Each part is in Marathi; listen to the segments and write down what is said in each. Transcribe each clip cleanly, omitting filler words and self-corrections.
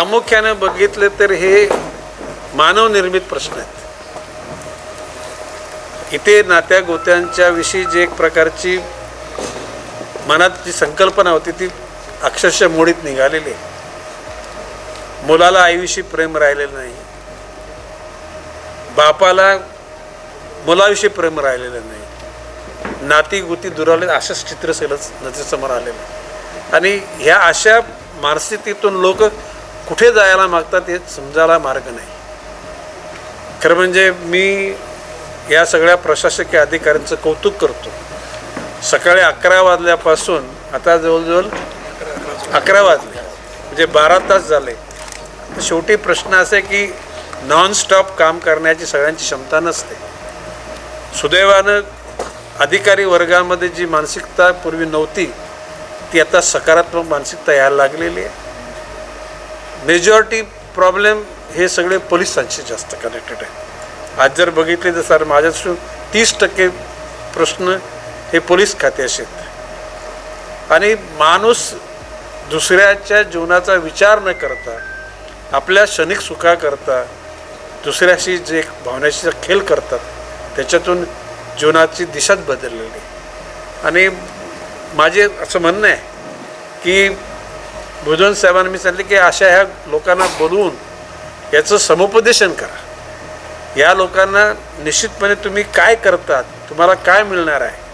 प्रामुख्याने बघितले तर हे मानवनिर्मित प्रश्न आहेत. इथे नात्या गोत्यांच्या विषयी जी एक प्रकारची मनात जी संकल्पना होती ती अक्षरशः मोडीत निघालेली आहे. मुलाला आईविषयी प्रेम राहिलेलं नाही, बापाला मुलाविषयी प्रेम राहिलेलं नाही, नाती गुती दुरावले असंच चित्र सगळंच नजरेसमोर आलेलं. आणि ह्या अशा मानसिकतेतून लोक कुठे जायला मागतात हे समजायला मार्ग नाही. खरं म्हणजे मी या सगळ्या प्रशासकीय अधिकाऱ्यांचं कौतुक करतो. सकाळी 11 वाजल्यापासून आता जवळजवळ 11 वाजले, म्हणजे 12 तास झाले. शेवटी प्रश्न असा आहे की नॉनस्टॉप काम करण्याची सगळ्यांची क्षमता नसते. सुदैवानं अधिकारी वर्गामध्ये जी मानसिकता पूर्वी नव्हती ती आता सकारात्मक मानसिकता यायला लागलेली आहे. मेजॉरिटी प्रॉब्लेम हे सगळे पोलिसांशी जास्त कनेक्टेड आहे. आज जर बघितले तर सर माझ्यापासून 30% प्रश्न हे पोलीस खात्याशी आहेत. आणि माणूस दुसऱ्याच्या जीवनाचा विचार न करता आपल्या क्षणिक सुखाकरता दुसऱ्याशी जे भावनेशी खेळ करतात त्याच्यातून जीवनाची दिशाच बदललेली. आणि माझे असं म्हणणं आहे की भुजबळ साहेबांनी मी सांगितले की अशा ह्या लोकांना बोलवून याचं समुपदेशन करा. या लोकांना निश्चितपणे तुम्ही काय करतात, तुम्हाला काय मिळणार आहे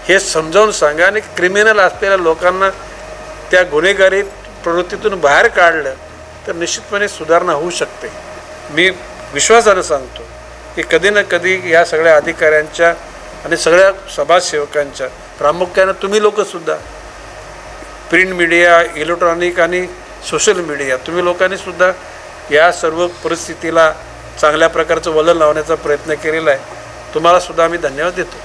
हे समजावून सांगा. आणि क्रिमिनल असलेल्या लोकांना त्या गुन्हेगारी प्रवृत्तीतून बाहेर काढलं तर निश्चितपणे सुधारणा होऊ शकते. मी विश्वासानं सांगतो की कधी ना कधी या सगळ्या अधिकाऱ्यांच्या आणि सगळ्या समाजसेवकांच्या, प्रामुख्यानं तुम्ही लोकंसुद्धा प्रिंट मीडिया, इलेक्ट्रॉनिक आणि सोशल मीडिया, तुम्ही लोकांनीसुद्धा या सर्व परिस्थितीला चांगल्या प्रकारचं वळण लावण्याचा प्रयत्न केलेला आहे. तुम्हालासुद्धा आम्ही धन्यवाद देतो.